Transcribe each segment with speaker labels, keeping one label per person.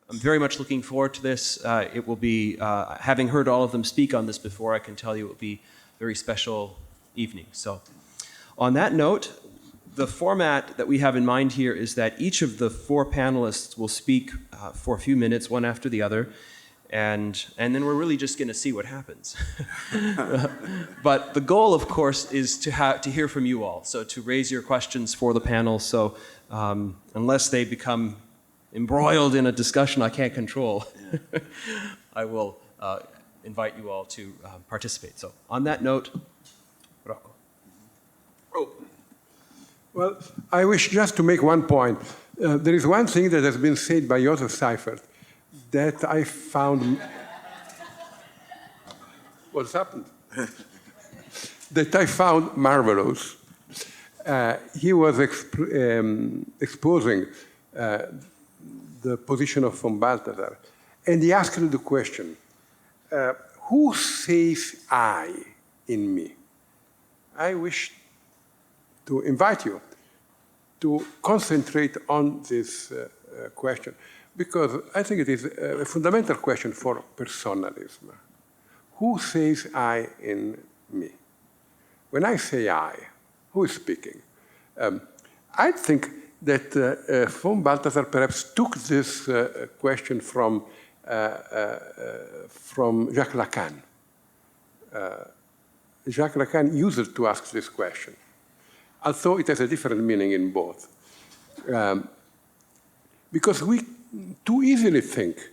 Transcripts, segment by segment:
Speaker 1: I'm very much looking forward to this. It will be, having heard all of them speak on this before, I can tell you it will be a very special evening. So on that note, the format that we have in mind here is that each of the 4 panelists will speak for a few minutes, one after the other, and then we're really just going to see what happens. But the goal, of course, is to hear from you all, so to raise your questions for the panel. So unless they become embroiled in a discussion I can't control, I will invite you all to participate. So on that note, Rocco.
Speaker 2: Oh. Well, I wish just to make one point. There is one thing that has been said by Joesf Seifert that I found... What's happened? That I found marvelous. He was exposing the position of von Balthasar, and he asked the question, who says I in me? I wish to invite you to concentrate on this question, because I think it is a fundamental question for personalism. Who says I in me? When I say I, who is speaking? I think that von Balthasar perhaps took this question from Jacques Lacan. Jacques Lacan used to ask this question, although it has a different meaning in both. Because we too easily think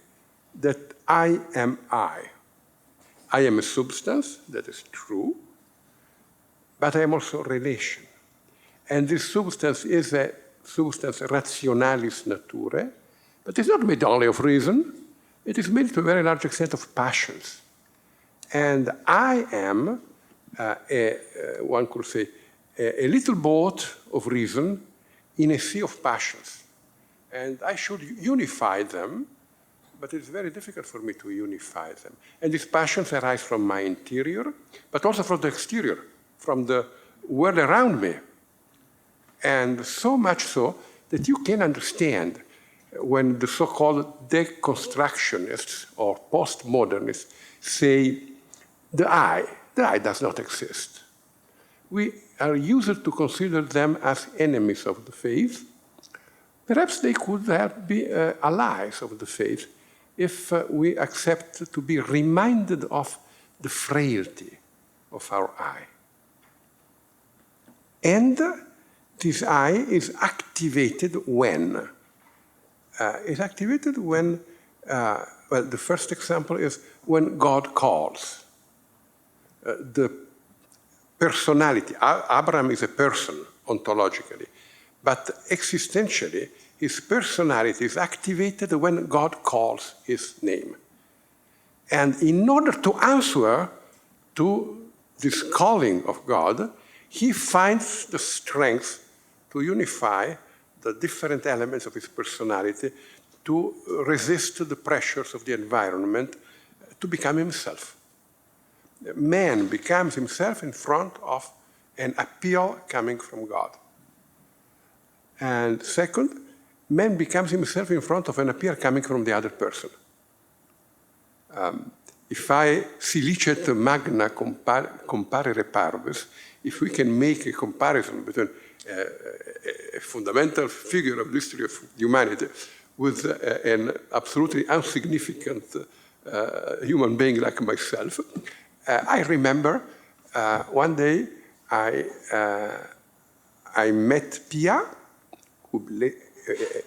Speaker 2: that I am I. I am a substance, that is true, but I am also relation. And this substance is a substance rationalis naturae, but it's not made only of reason. It is made to a very large extent of passions. And I am, one could say, a little boat of reason in a sea of passions. And I should unify them, but it's very difficult for me to unify them. And these passions arise from my interior, but also from the exterior, from the world around me. And so much so that you can understand when the so-called deconstructionists or postmodernists say the I does not exist. We are used to consider them as enemies of the faith. Perhaps they could be allies of the faith if we accept to be reminded of the frailty of our I. And this I is activated when? It's activated when, well, the first example is when God calls. The personality, Abraham is a person ontologically, but existentially, his personality is activated when God calls his name. And in order to answer to this calling of God, he finds the strength to unify the different elements of his personality, to resist the pressures of the environment, to become himself. Man becomes himself in front of an appeal coming from God. And second, man becomes himself in front of an appeal coming from the other person. If I silicet magna comparere parvis, if we can make a comparison between a fundamental figure of the history of humanity with an absolutely insignificant human being like myself, I remember one day I met Pia,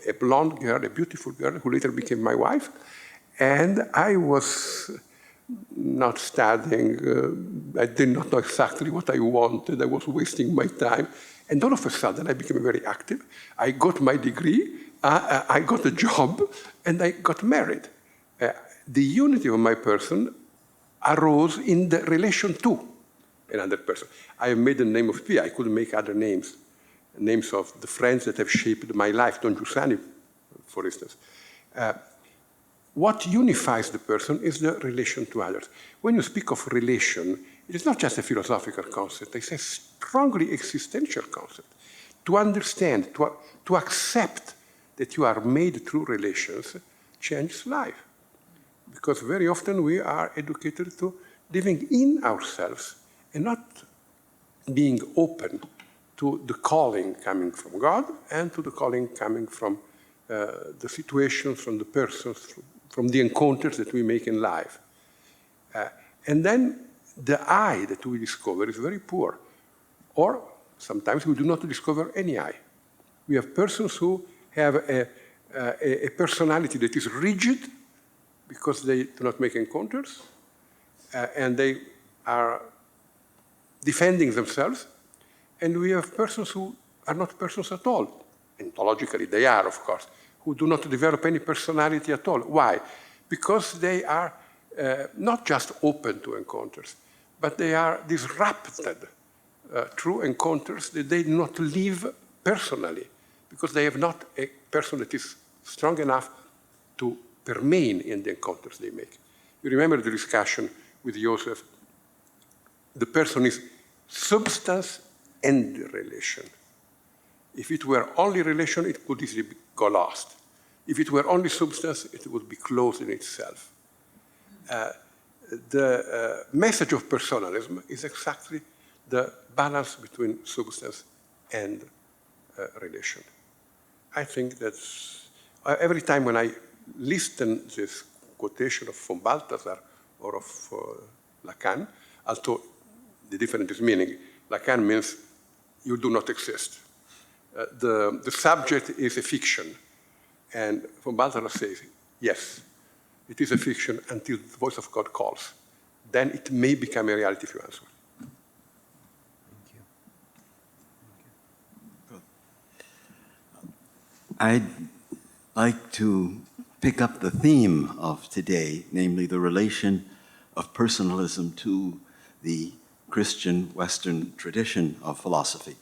Speaker 2: a blonde girl, a beautiful girl, who later became my wife, and I was not studying. I did not know exactly what I wanted. I was wasting my time. And all of a sudden, I became very active. I got my degree, I got a job, and I got married. The unity of my person arose in the relation to another person. I have made the name of Pia. I could make other names of the friends that have shaped my life, Don Giussani, for instance. What unifies the person is the relation to others. When you speak of relation, it is not just a philosophical concept, it's a strongly existential concept. To understand, to accept that you are made through relations, changes life. Because very often we are educated to living in ourselves and not being open to the calling coming from God and to the calling coming from the situations, from the persons, from the encounters that we make in life. And then the I that we discover is very poor. Or sometimes we do not discover any I. We have persons who have a personality that is rigid because they do not make encounters, and they are defending themselves. And we have persons who are not persons at all. Ontologically, they are, of course, who do not develop any personality at all. Why? Because they are not just open to encounters, but they are disrupted through encounters that they do not live personally, because they have not a person that is strong enough to remain in the encounters they make. You remember the discussion with Joesf? The person is substance and relation. If it were only relation, it could easily go lost. If it were only substance, it would be closed in itself. The message of personalism is exactly the balance between substance and relation. I think that's, every time when I listen to this quotation of von Balthasar or of Lacan, although the difference is meaning, Lacan means you do not exist. The subject is a fiction. And von Balthasar says, yes, it is a fiction until the voice of God calls. Then it may become a reality if you answer.
Speaker 3: I'd like to pick up the theme of today, namely the relation of personalism to the Christian Western tradition of philosophy.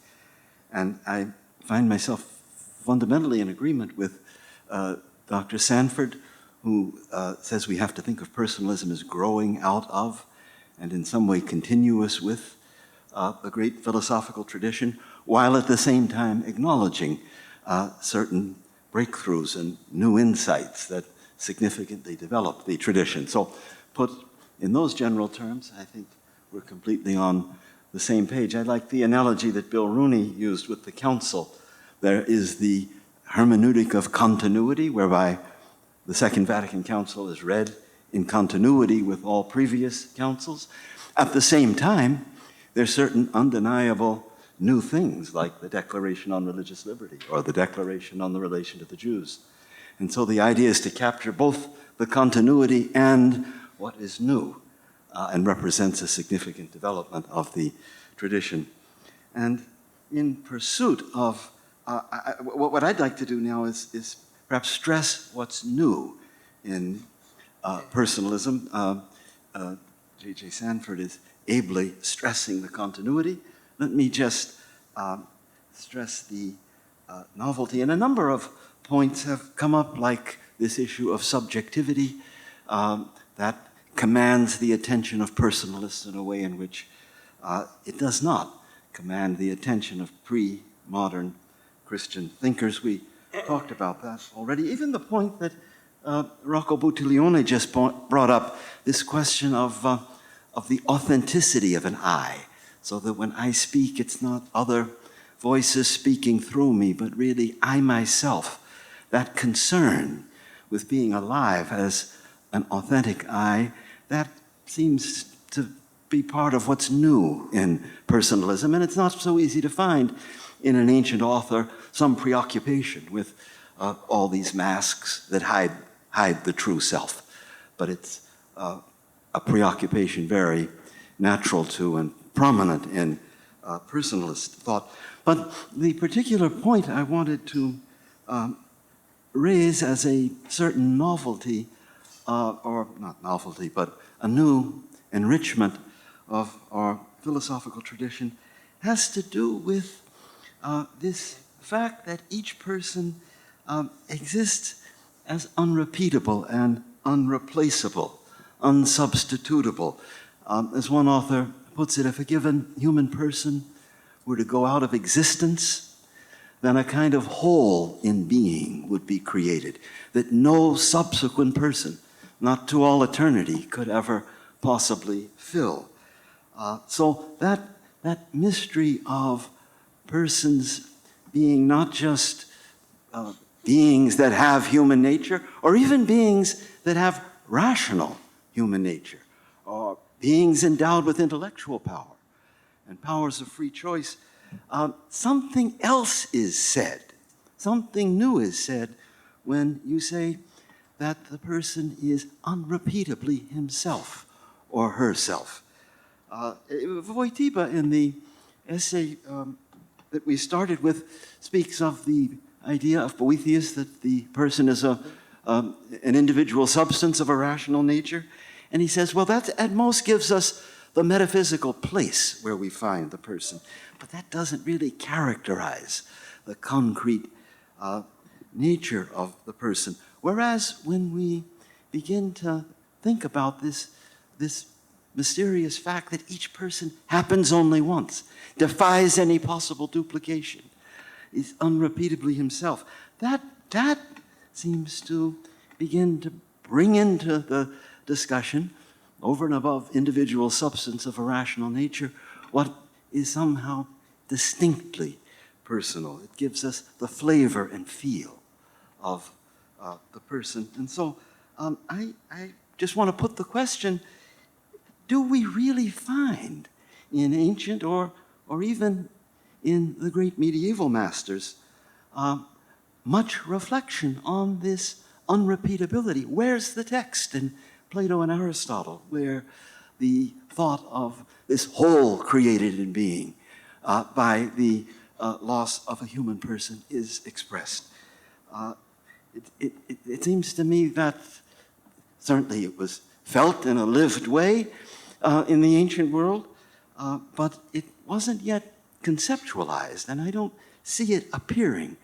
Speaker 3: And I find myself fundamentally in agreement with Dr. Sanford, who says we have to think of personalism as growing out of and in some way continuous with the great philosophical tradition, while at the same time acknowledging certain breakthroughs and new insights that significantly developed the tradition. So put in those general terms, I think we're completely on the same page. I like the analogy that Bill Rooney used with the council. There is the hermeneutic of continuity, whereby the Second Vatican Council is read in continuity with all previous councils. At the same time, there's certain undeniable new things, like the Declaration on Religious Liberty or the Declaration on the Relation to the Jews. And so the idea is to capture both the continuity and what is new, and represents a significant development of the tradition. And in pursuit of, what I'd like to do now is perhaps stress what's new in personalism. J.J. Sanford is ably stressing the continuity. Let me just stress the novelty. And a number of points have come up, like this issue of subjectivity that commands the attention of personalists in a way in which it does not command the attention of pre-modern Christian thinkers. We talked about that already. Even the point that Rocco Buttiglione just brought up, this question of the authenticity of an I, so that when I speak, it's not other voices speaking through me, but really I myself. That concern with being alive as an authentic I, that seems to be part of what's new in personalism, and it's not so easy to find in an ancient author some preoccupation with all these masks that hide the true self. But it's a preoccupation very natural to and prominent in personalist thought. But the particular point I wanted to raise as a certain novelty, or not novelty, but a new enrichment of our philosophical tradition, has to do with this fact that each person exists as unrepeatable and unreplaceable, unsubstitutable. As one author puts it, if a given human person were to go out of existence, then a kind of hole in being would be created that no subsequent person, not to all eternity, could ever possibly fill. So that mystery of persons being not just beings that have human nature, or even beings that have rational human nature, or beings endowed with intellectual power and powers of free choice, something else is said, something new is said when you say that the person is unrepeatably himself or herself. Wojtyła, in the essay that we started with, speaks of the idea of Boethius that the person is an individual substance of a rational nature. And he says, well, that at most gives us the metaphysical place where we find the person. But that doesn't really characterize the concrete nature of the person. Whereas when we begin to think about this mysterious fact that each person happens only once, defies any possible duplication, is unrepeatably himself, that seems to begin to bring into the discussion, over and above individual substance of a rational nature, what is somehow distinctly personal. It gives us the flavor and feel of the person. And so I just want to put the question, do we really find in ancient or even in the great medieval masters much reflection on this unrepeatability? Where's the text in Plato and Aristotle where the thought of this whole created in being by the loss of a human person is expressed? It seems to me that certainly it was felt in a lived way in the ancient world, but it wasn't yet conceptualized, and I don't see it appearing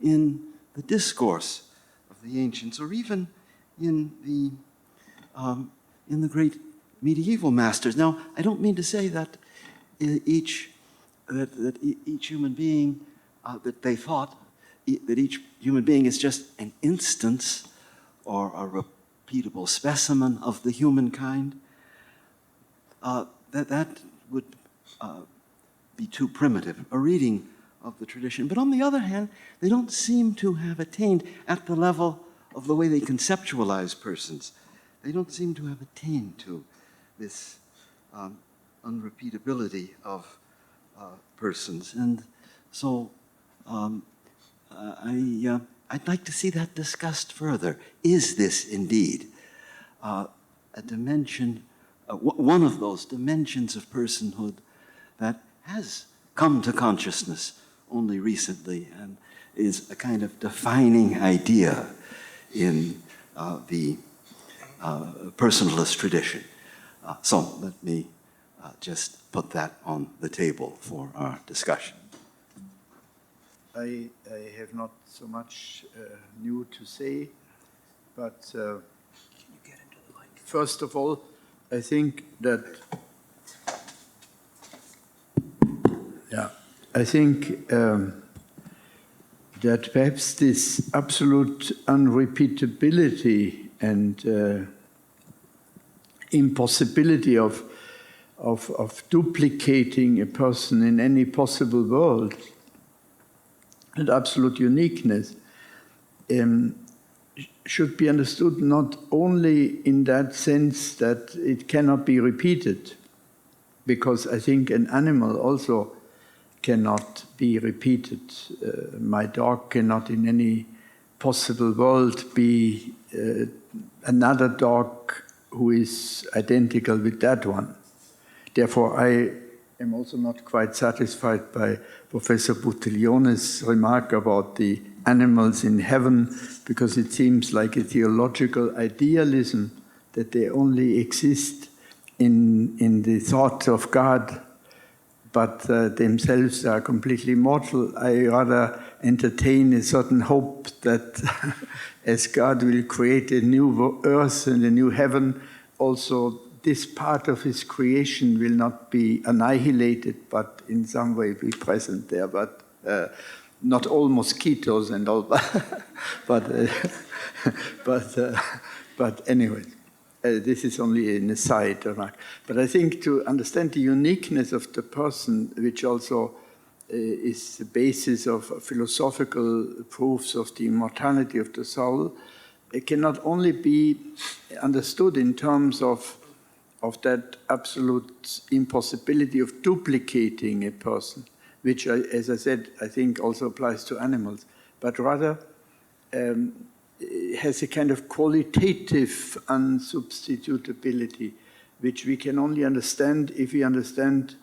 Speaker 3: in the discourse of the ancients, or even in the great medieval masters. Now, I don't mean to say that each human being, that they thought that each human being is just an instance or a repeatable specimen of the humankind. That would be too primitive a reading of the tradition. But on the other hand, they don't seem to have attained at the level of the way they conceptualize persons. They don't seem to have attained to this unrepeatability of persons. And so I'd like to see that discussed further. Is this indeed a dimension, one of those dimensions of personhood that has come to consciousness only recently and is a kind of defining idea in the personalist tradition? So let me just put that on the table for our discussion.
Speaker 4: I have not so much new to say, but first of all, I think that that perhaps this absolute unrepeatability and impossibility of duplicating a person in any possible world, and absolute uniqueness, should be understood not only in that sense that it cannot be repeated, because I think an animal also cannot be repeated. My dog cannot in any possible world be another dog who is identical with that one. Therefore, I am also not quite satisfied by Professor Buttiglione's remark about the animals in heaven, because it seems like a theological idealism that they only exist in the thought of God, but themselves are completely mortal. I rather entertain a certain hope that as God will create a new earth and a new heaven, also this part of his creation will not be annihilated, but in some way be present there. But not all mosquitoes and all, but but anyway, this is only an aside remark. But I think to understand the uniqueness of the person, which also is the basis of philosophical proofs of the immortality of the soul, it cannot only be understood in terms of that absolute impossibility of duplicating a person, which, as I said, I think also applies to animals, but rather has a kind of qualitative unsubstitutability, which we can only understand if we understand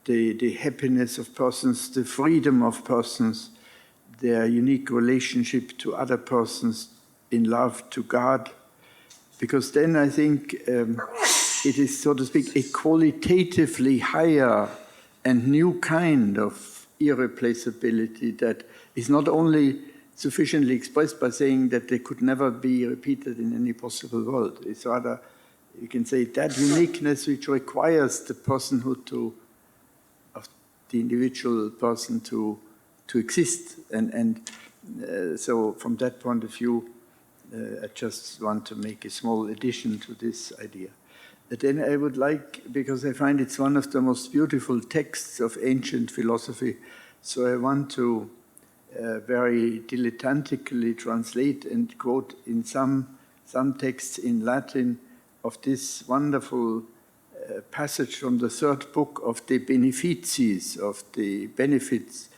Speaker 4: the happiness of persons, the freedom of persons, their unique relationship to other persons, in love to God, because then I think it is, so to speak, a qualitatively higher and new kind of irreplaceability that is not only sufficiently expressed by saying that they could never be repeated in any possible world. It's rather, you can say, that uniqueness which requires the personhood of the individual person to exist. So from that point of view, I just want to make a small addition to this idea. But then I would like, because I find it's one of the most beautiful texts of ancient philosophy, so I want to very dilettantically translate and quote in some texts in Latin of this wonderful passage from the third book of De Beneficiis, of the benefits,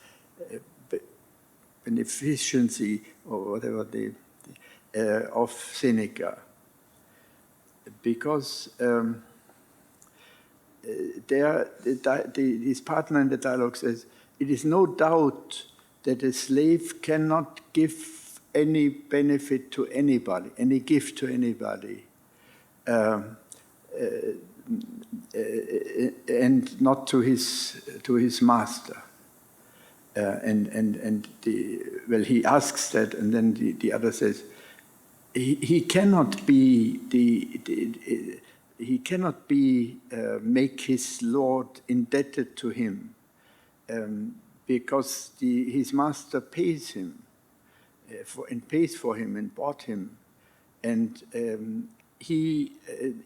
Speaker 4: beneficency, or whatever, of Seneca. Because his partner in the dialogue says, it is no doubt that a slave cannot give any benefit to anybody, any gift to anybody, and not to his master. He asks that, and then the other says, he cannot make his lord indebted to him, because his master pays him and pays for him and bought him, and he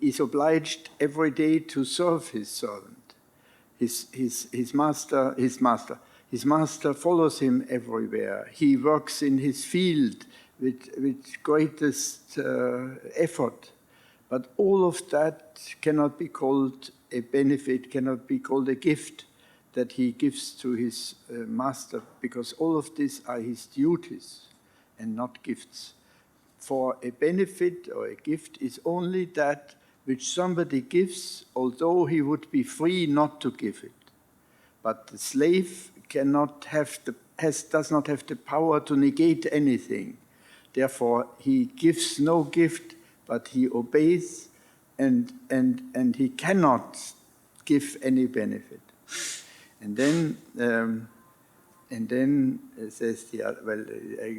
Speaker 4: is obliged every day to serve his servant. His master follows him everywhere. He works in his field with greatest effort. But all of that cannot be called a benefit, cannot be called a gift that he gives to his master, because all of these are his duties and not gifts. For a benefit or a gift is only that which somebody gives, although he would be free not to give it. But the slave does not have the power to negate anything. Therefore, he gives no gift, but he obeys, and he cannot give any benefit. And then it says I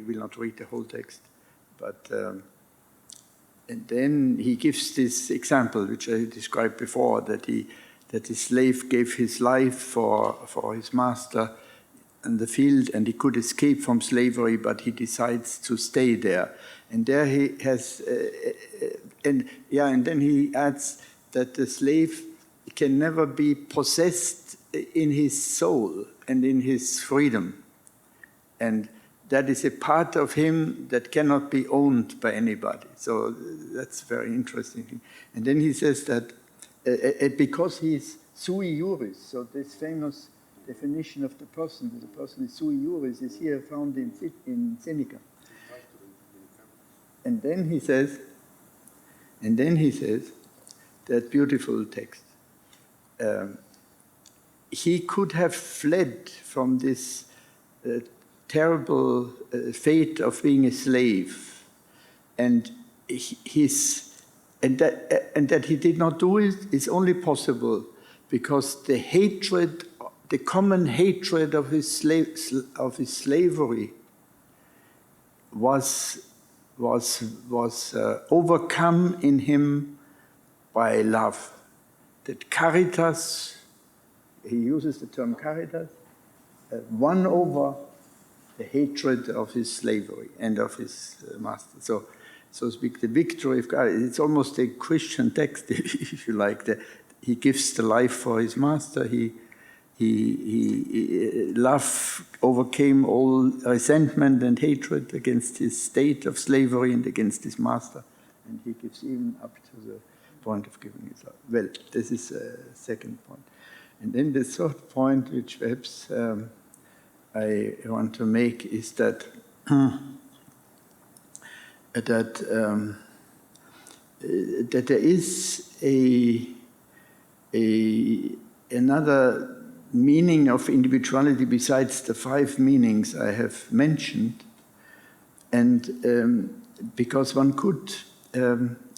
Speaker 4: will not read the whole text, but and then he gives this example, which I described before, that the slave gave his life for his master in the field, and he could escape from slavery, but he decides to stay there. And there he has, and then he adds that the slave can never be possessed in his soul and in his freedom. And that is a part of him that cannot be owned by anybody. So that's very interesting. And then he says that because he is sui juris, so this famous definition of the person is sui juris, is here found in Seneca. And then he says that beautiful text. He could have fled from this terrible fate of being a slave, and that he did not do it is only possible because the common hatred of his slavery was overcome in him by love. That caritas, he uses the term caritas, won over the hatred of his slavery and of his master. So to speak, the victory of God, it's almost a Christian text, if you like. He gives the life for his master. Love overcame all resentment and hatred against his state of slavery and against his master. And he gives even up to the point of giving his life. Well, this is a second point. And then the third point, which perhaps I want to make, is that that there is another meaning of individuality besides the 5 meanings I have mentioned, and because one could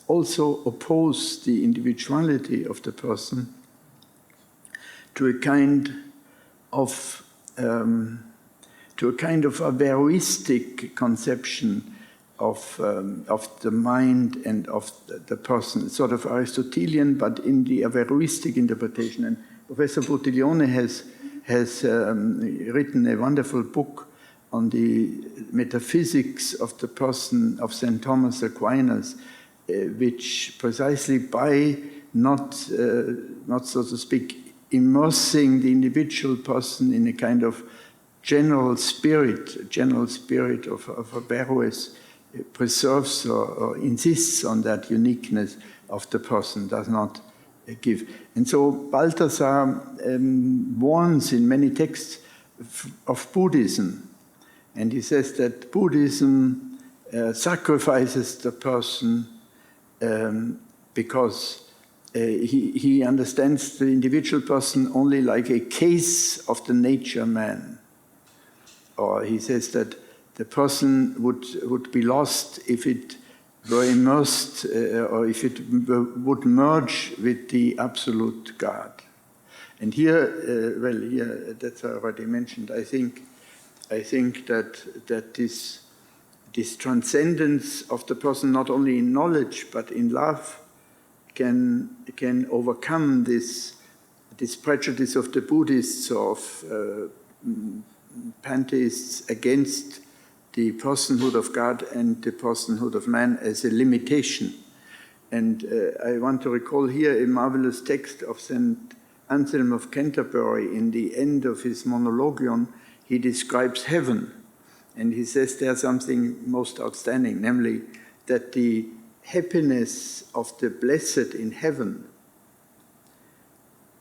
Speaker 4: also oppose the individuality of the person to a kind of Averroistic conception of the mind and of the person. It's sort of Aristotelian, but in the Averroistic interpretation. And Professor Buttiglione has written a wonderful book on the metaphysics of the person of St. Thomas Aquinas, which precisely by not so to speak, immersing the individual person in a kind of general spirit of Averroes, preserves or insists on that uniqueness of the person, does not give. And so Balthasar warns in many texts of Buddhism, and he says that Buddhism sacrifices the person because he understands the individual person only like a case of the nature man. Or he says that the person would be lost if it were immersed or if it would merge with the absolute God. And here, here, that's already mentioned, I think that this transcendence of the person, not only in knowledge but in love, can overcome this prejudice of the Buddhists or of pantheists against the personhood of God and the personhood of man as a limitation. And I want to recall here a marvelous text of St. Anselm of Canterbury. In the end of his Monologion, he describes heaven. And he says there's something most outstanding, namely that the happiness of the blessed in heaven,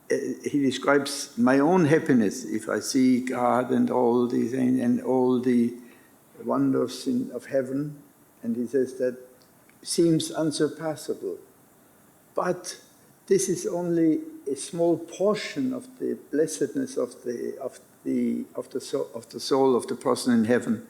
Speaker 4: he describes my own happiness if I see God and all these things and all the wonders of heaven, and he says that seems unsurpassable. But this is only a small portion of the blessedness of the soul of the person in heaven,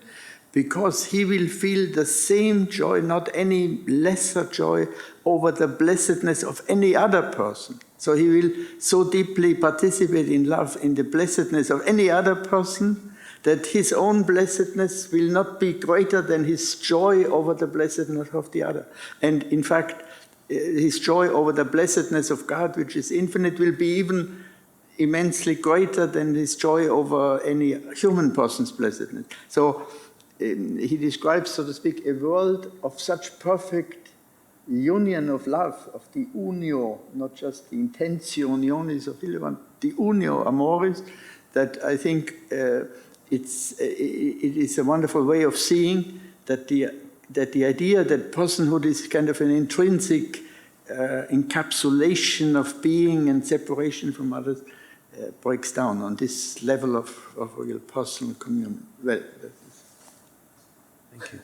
Speaker 4: because he will feel the same joy, not any lesser joy, over the blessedness of any other person. So he will so deeply participate in love in the blessedness of any other person that his own blessedness will not be greater than his joy over the blessedness of the other. And in fact, his joy over the blessedness of God, which is infinite, will be even immensely greater than his joy over any human person's blessedness. So he describes, so to speak, a world of such perfect union of love, of the unio, not just the intentio unionis of Hildebrand, the unio amoris, that I think it is a wonderful way of seeing that the idea that personhood is kind of an intrinsic encapsulation of being and separation from others breaks down on this level of real personal communion. Well,
Speaker 1: Thank you.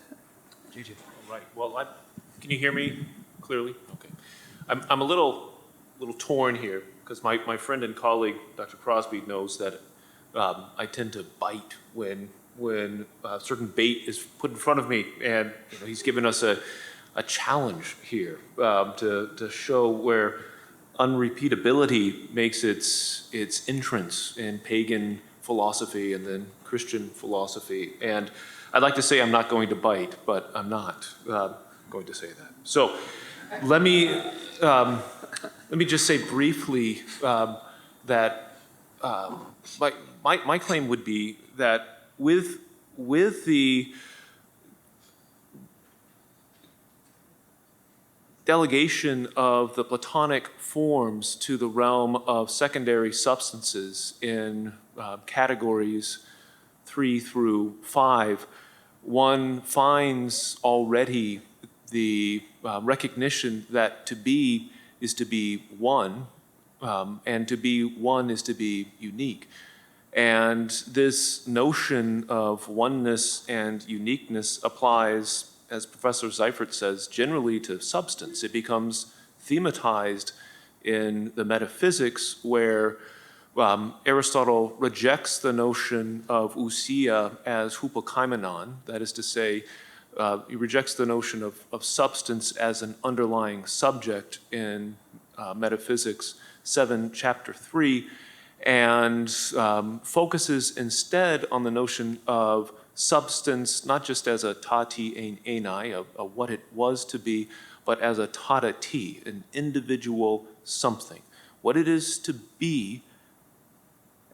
Speaker 1: Gigi.
Speaker 5: All right. Well, can you hear me clearly? Okay. I'm a little torn here because my friend and colleague, Dr. Crosby, knows that I tend to bite when a certain bait is put in front of me, and he's given us a challenge here to show where unrepeatability makes its entrance in pagan philosophy and then Christian philosophy. And I'd like to say I'm not going to bite, but I'm not going to say that. So let me just say briefly that my claim would be that with with the delegation of the Platonic forms to the realm of secondary substances in categories 3 through 5, one finds already the recognition that to be is to be one, and to be one is to be unique. And this notion of oneness and uniqueness applies, as Professor Seifert says, generally to substance. It becomes thematized in the metaphysics, where Aristotle rejects the notion of ousia as hupokaimenon, that is to say, he rejects the notion of substance as an underlying subject in Metaphysics 7, Chapter 3, and focuses instead on the notion of substance, not just as a tati ein enai, of what it was to be, but as a tata ti, an individual something. What it is to be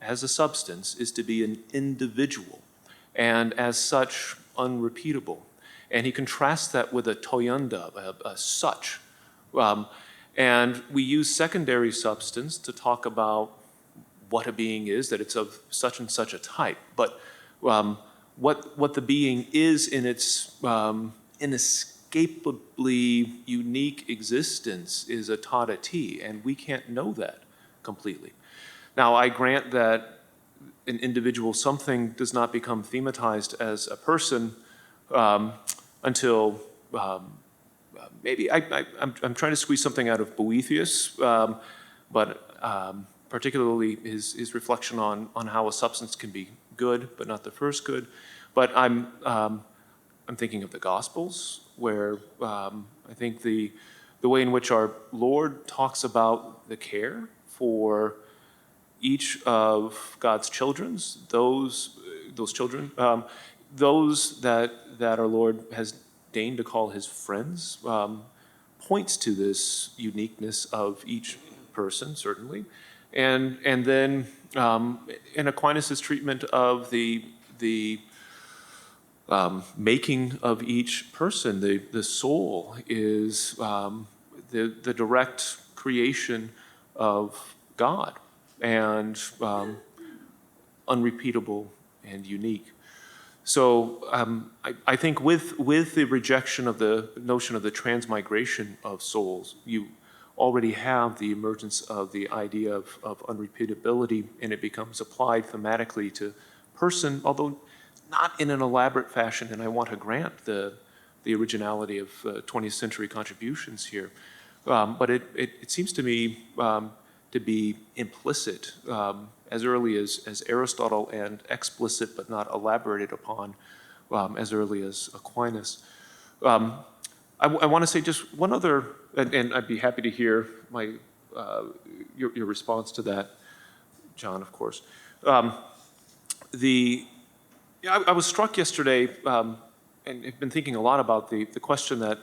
Speaker 5: as a substance is to be an individual, and as such, unrepeatable. And he contrasts that with a toyanda, a such. And we use secondary substance to talk about what a being is, that it's of such and such a type. But what the being is in its inescapably unique existence is a tata ti, and we can't know that completely. Now, I grant that an individual something does not become thematized as a person until maybe I'm trying to squeeze something out of Boethius, but particularly his reflection on how a substance can be good, but not the first good. But I'm thinking of the Gospels, where I think the way in which our Lord talks about the care for each of God's children, those children, those that our Lord has deigned to call his friends, points to this uniqueness of each person, certainly. And then in Aquinas' treatment of the making of each person, the soul is the direct creation of God, and unrepeatable and unique. So I think with the rejection of the notion of the transmigration of souls, you already have the emergence of the idea of unrepeatability, and it becomes applied thematically to person, although not in an elaborate fashion, and I want to grant the originality of 20th century contributions here. But it seems to me to be implicit as early as Aristotle, and explicit but not elaborated upon as early as Aquinas. I want to say just one other, and I'd be happy to hear your response to that, John, of course. I was struck yesterday, and have been thinking a lot about the question that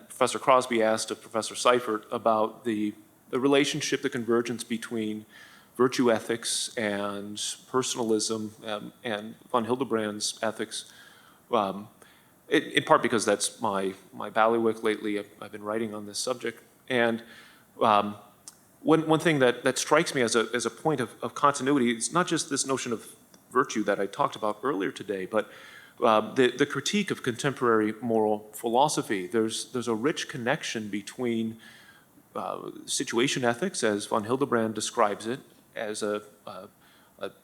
Speaker 5: Professor Crosby asked of Professor Seifert about the relationship, the convergence between virtue ethics and personalism, and von Hildebrand's ethics, in part because that's my bailiwick lately. I've been writing on this subject. And one thing that strikes me as a point of continuity, it's not just this notion of virtue that I talked about earlier today, but the critique of contemporary moral philosophy. There's a rich connection between situation ethics, as von Hildebrand describes it, as a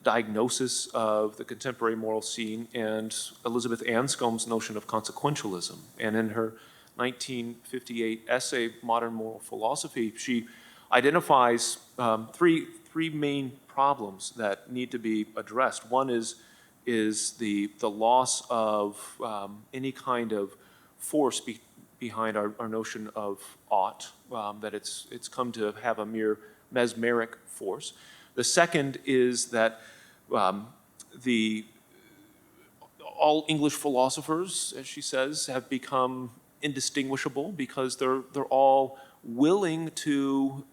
Speaker 5: diagnosis of the contemporary moral scene, and Elizabeth Anscombe's notion of consequentialism. And in her 1958 essay, Modern Moral Philosophy, she identifies three main problems that need to be addressed. One is the loss of any kind of force behind our notion of ought, that it's come to have a mere mesmeric force. The second is that all English philosophers, as she says, have become indistinguishable because they're all willing to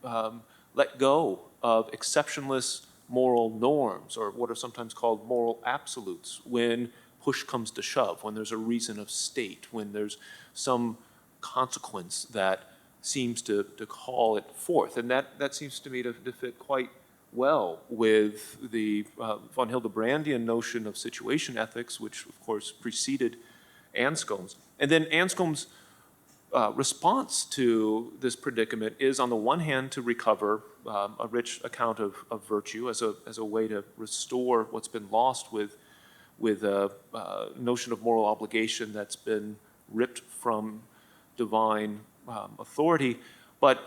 Speaker 5: let go of exceptionless moral norms, or what are sometimes called moral absolutes, when push comes to shove, when there's a reason of state, when there's some consequence that seems to call it forth. And that seems to me to fit quite well with the von Hildebrandian notion of situation ethics, which of course preceded Anscombe's. And then Anscombe's response to this predicament is, on the one hand, to recover a rich account of virtue as a way to restore what's been lost with a notion of moral obligation that's been ripped from divine authority. But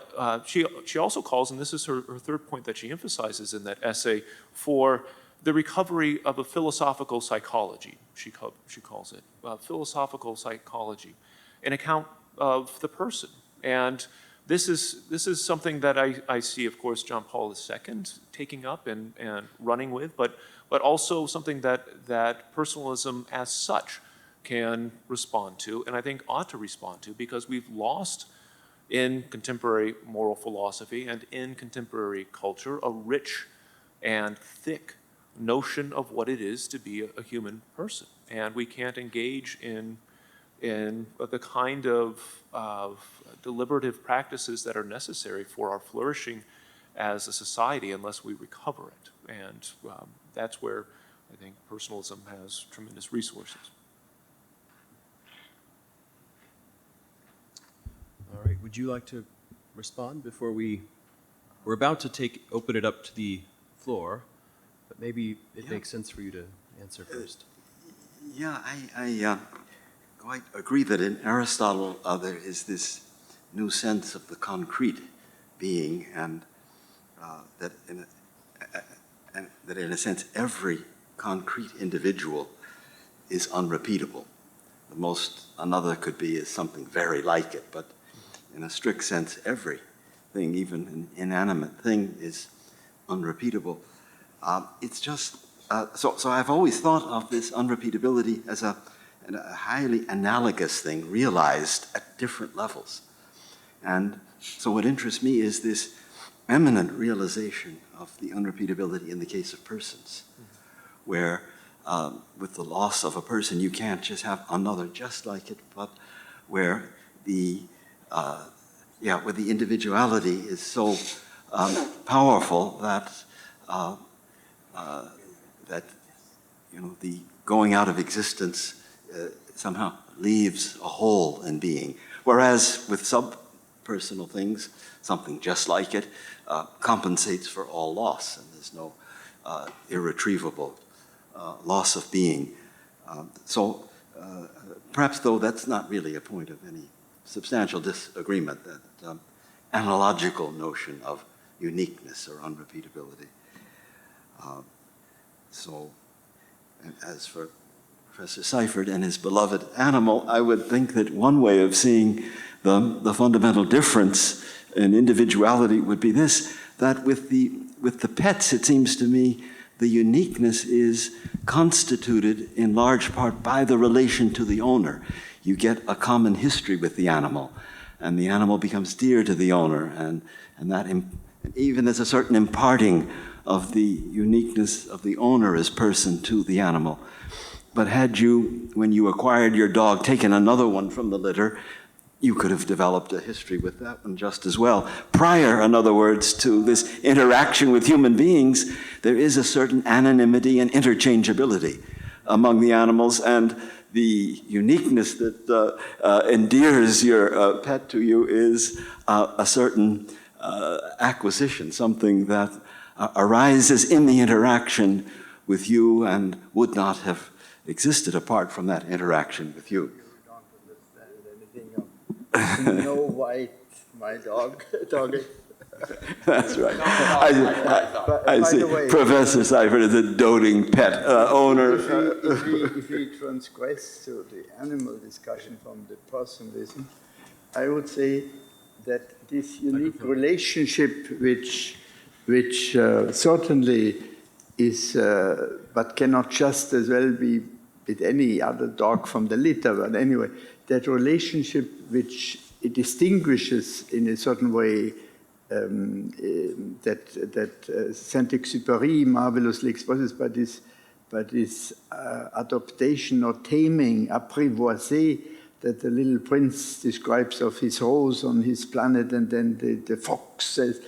Speaker 5: she also calls, and this is her third point that she emphasizes in that essay, for the recovery of a philosophical psychology, she calls it, philosophical psychology, an account of the person. And this is something that I see, of course, John Paul II taking up and running with, but also something that personalism as such can respond to, and I think ought to respond to, because we've lost in contemporary moral philosophy and in contemporary culture a rich and thick notion of what it is to be a human person. And we can't engage in the kind of deliberative practices that are necessary for our flourishing as a society unless we recover it. And that's where I think personalism has tremendous resources.
Speaker 1: All right, would you like to respond before we're about to open it up to the floor, but maybe it makes sense for you to answer first.
Speaker 3: Yeah, I quite agree that in Aristotle there is this new sense of the concrete being, and that in a sense every concrete individual is unrepeatable. The most another could be is something very like it, but in a strict sense, everything, even an inanimate thing, is unrepeatable. It's just, so I've always thought of this unrepeatability as a highly analogous thing realized at different levels. And so what interests me is this eminent realization of the unrepeatability in the case of persons, where with the loss of a person, you can't just have another just like it, but where the individuality is so powerful that the going out of existence somehow leaves a hole in being. Whereas with subpersonal things, something just like it compensates for all loss, and there's no irretrievable loss of being. So perhaps, though, that's not really a point of any substantial disagreement, that analogical notion of uniqueness or unrepeatability. And as for Professor Seifert and his beloved animal, I would think that one way of seeing the fundamental difference in individuality would be this, that with the pets, it seems to me, the uniqueness is constituted in large part by the relation to the owner. You get a common history with the animal, and the animal becomes dear to the owner, and that even there's a certain imparting of the uniqueness of the owner as person to the animal. But had you, when you acquired your dog, taken another one from the litter, you could have developed a history with that one just as well. Prior, in other words, to this interaction with human beings, there is a certain anonymity and interchangeability among the animals, and the uniqueness that endears your pet to you is a certain acquisition, something that arises in the interaction with you and would not have existed apart from that interaction with you.
Speaker 4: You don't understand anything of Snow White, my dog.
Speaker 3: That's right. I
Speaker 4: by
Speaker 3: see.
Speaker 4: the way,
Speaker 3: Professor Seifert is a doting pet owner.
Speaker 4: If we transgress to the animal discussion from the personalism, I would say that this unique relationship, which certainly is, but cannot just as well be with any other dog from the litter, but anyway, that relationship which it distinguishes in a certain way that Saint-Exupéry marvelously expresses by this but it's adaptation or taming, apprivoiser, that the little prince describes of his rose on his planet, and then the fox says,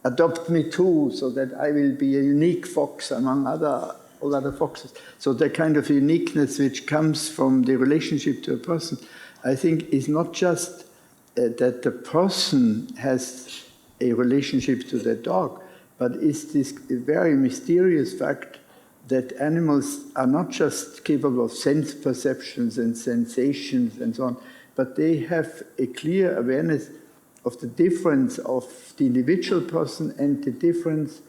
Speaker 4: adopt me too, so that I will be a unique fox among all other foxes. So the kind of uniqueness which comes from the relationship to a person, I think, is not just that the person has a relationship to the dog, but is this very mysterious fact that animals are not just capable of sense perceptions and sensations and so on, but they have a clear awareness of the difference of the individual person and the difference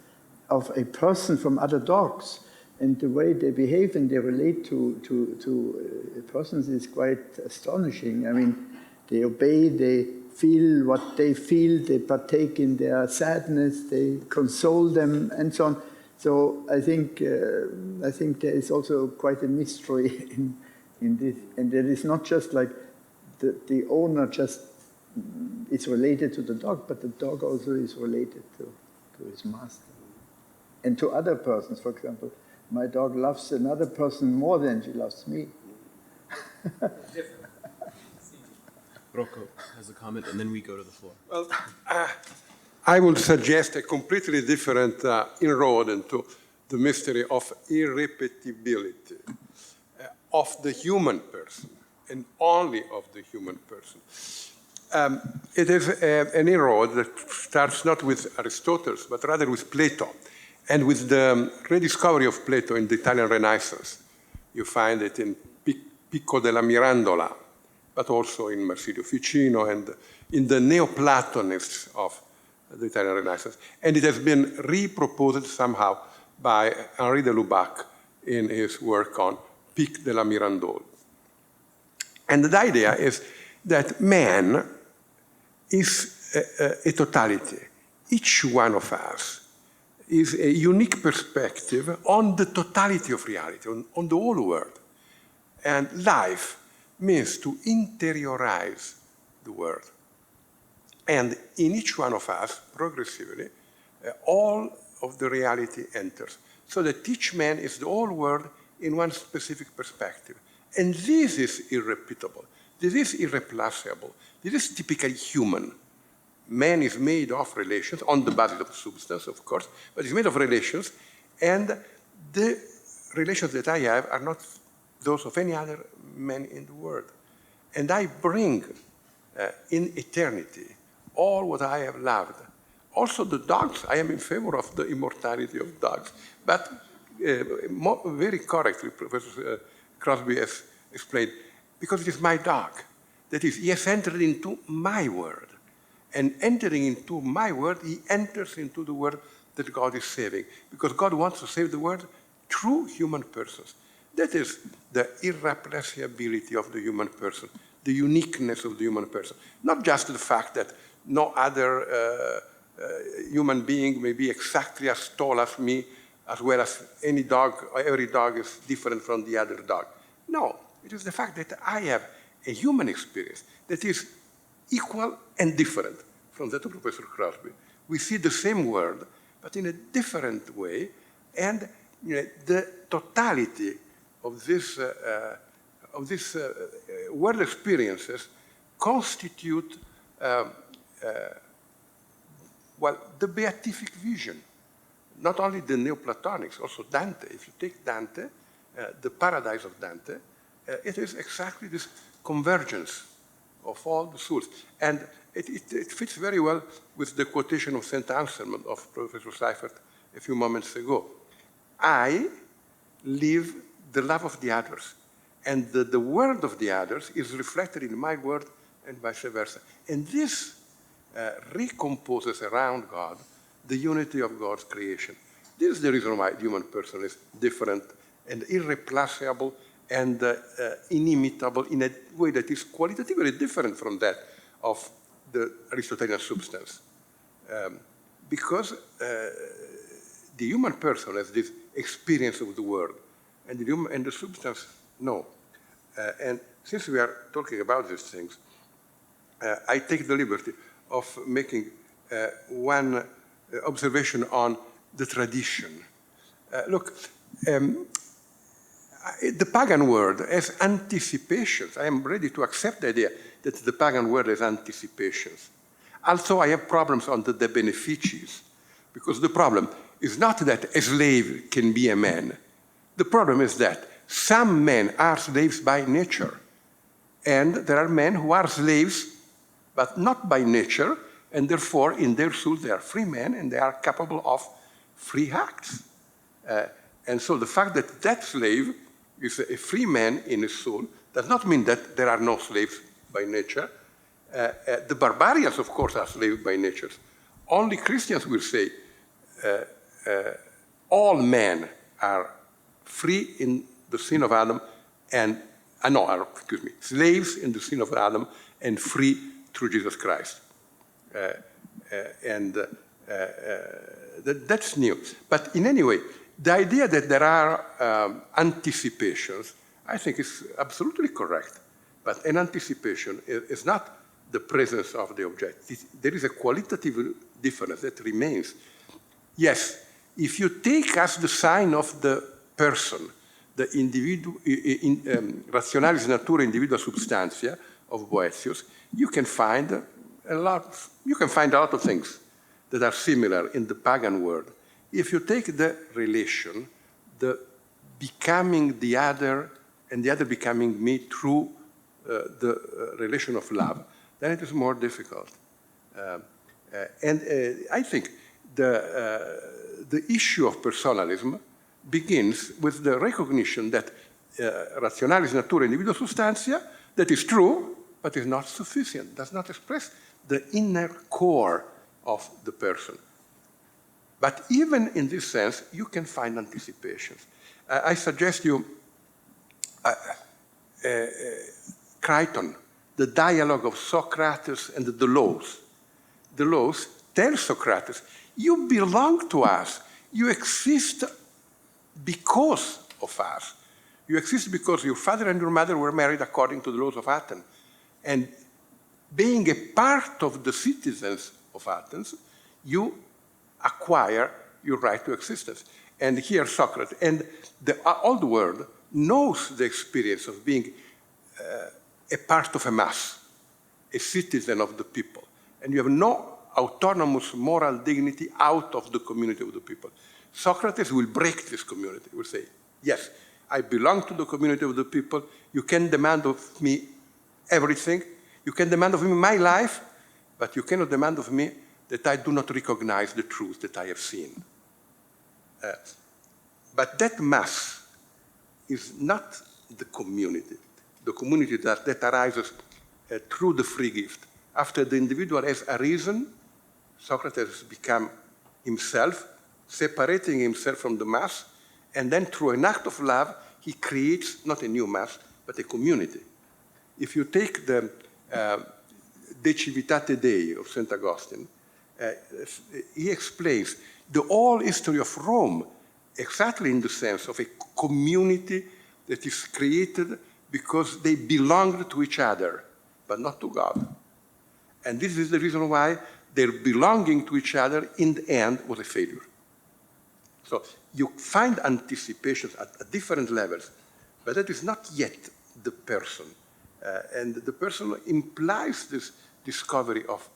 Speaker 4: of a person from other dogs. And the way they behave and they relate to persons is quite astonishing. I mean, they obey, they feel what they feel, they partake in their sadness, they console them, and so on. So I think there is also quite a mystery in this, and it is not just like the owner just is related to the dog, but the dog also is related to his master and to other persons. For example, my dog loves another person more than she loves me.
Speaker 1: Rocco has a comment, and then we go to the floor.
Speaker 2: Well, I would suggest a completely different inroad into the mystery of irrepetibility of the human person, and only of the human person. It is an inroad that starts not with Aristotle, but rather with Plato, and with the rediscovery of Plato in the Italian Renaissance. You find it in Pico della Mirandola, but also in Marsilio Ficino and in the Neoplatonists of the Italian Renaissance. And it has been reproposed somehow by Henri de Lubac in his work on Pic de la Mirandola. And the idea is that man is a totality. Each one of us is a unique perspective on the totality of reality, on the whole world. And life means to interiorize the world. And in each one of us, progressively, all of the reality enters. So that each man is the whole world in one specific perspective. And this is irrepeatable. This is irreplaceable. This is typically human. Man is made of relations, on the basis of substance, of course, but it's made of relations, and the relations that I have are not those of any other man in the world. And I bring in eternity all what I have loved. Also the dogs, I am in favor of the immortality of dogs. But very correctly, Professor Crosby has explained, because it is my dog. That is, he has entered into my world. And entering into my world, he enters into the world that God is saving. Because God wants to save the world through human persons. That is the irreplaceability of the human person, the uniqueness of the human person. Not just the fact that no other human being may be exactly as tall as me, as well as any dog, every dog is different from the other dog. No, it is the fact that I have a human experience that is equal and different from that of Professor Crosby. We see the same world, but in a different way, and the totality of this world experiences constitute well, the beatific vision. Not only the Neoplatonics, also Dante. If you take Dante, the paradise of Dante, it is exactly this convergence of all the souls. And it fits very well with the quotation of St. Anselm of Professor Seifert a few moments ago. I live the love of the others, and the world of the others is reflected in my world and vice versa. And this recomposes around God the unity of God's creation. This is the reason why the human person is different and irreplaceable and inimitable in a way that is qualitatively different from that of the Aristotelian substance. Because the human person has this experience of the world, and the substance, no. And since we are talking about these things, I take the liberty of making one observation on the tradition. Look, the pagan world has anticipations. I am ready to accept the idea that the pagan world has anticipations. Also, I have problems on the de beneficis, because the problem is not that a slave can be a man. The problem is that some men are slaves by nature, and there are men who are slaves, but not by nature, and therefore, in their souls, they are free men, and they are capable of free acts. And so the fact that that slave is a free man in his soul does not mean that there are no slaves by nature. The barbarians, of course, are slaves by nature. Only Christians will say all men are free in the sin of Adam and, slaves in the sin of Adam and free through Jesus Christ. That's new. But in any way, the idea that there are anticipations, I think is absolutely correct. But an anticipation is not the presence of the object. There is a qualitative difference that remains. Yes, if you take as the sign of the person, the rationalis natura individua substantia of Boethius, you can find a lot of things that are similar in the pagan world. If you take the relation, the becoming the other and the other becoming me through the relation of love, then it is more difficult. I think the issue of personalism begins with the recognition that rationalis natura individua substantia, that is true, but is not sufficient, does not express the inner core of the person. But even in this sense, you can find anticipations. I suggest you Crichton, the dialogue of Socrates and the laws. The laws tell Socrates, you belong to us. You exist because of us. You exist because your father and your mother were married according to the laws of Athens. And being a part of the citizens of Athens, you acquire your right to existence. And here Socrates, and the old world knows the experience of being a part of a mass, a citizen of the people. And you have no autonomous moral dignity out of the community of the people. Socrates will break this community. He will say, yes, I belong to the community of the people. You can demand of me everything. You can demand of me my life, but you cannot demand of me that I do not recognize the truth that I have seen. But that mass is not the community that arises through the free gift. After the individual has arisen, Socrates has become himself, separating himself from the mass, and then through an act of love, he creates not a new mass, but a community. If you take the De Civitate Dei of St. Augustine, he explains the whole history of Rome exactly in the sense of a community that is created because they belonged to each other, but not to God. And this is the reason why their belonging to each other in the end was a failure. So you find anticipations at different levels, but that is not yet the person. And the person implies this discovery of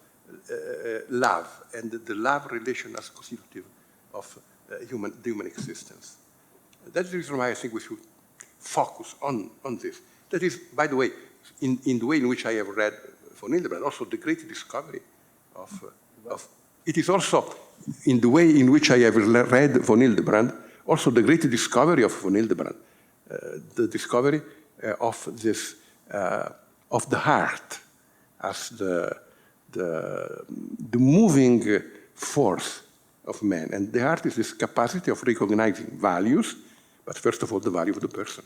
Speaker 2: love and the love relation as constitutive of the human existence. That's the reason why I think we should focus on this. That is, by the way, in the way in which I have read von Hildebrand, also the great discovery of it is also in the way in which I have read von Hildebrand, also the great discovery of von Hildebrand, the discovery of this, of the heart as the moving force of man. And the heart is this capacity of recognizing values, but first of all, the value of the person.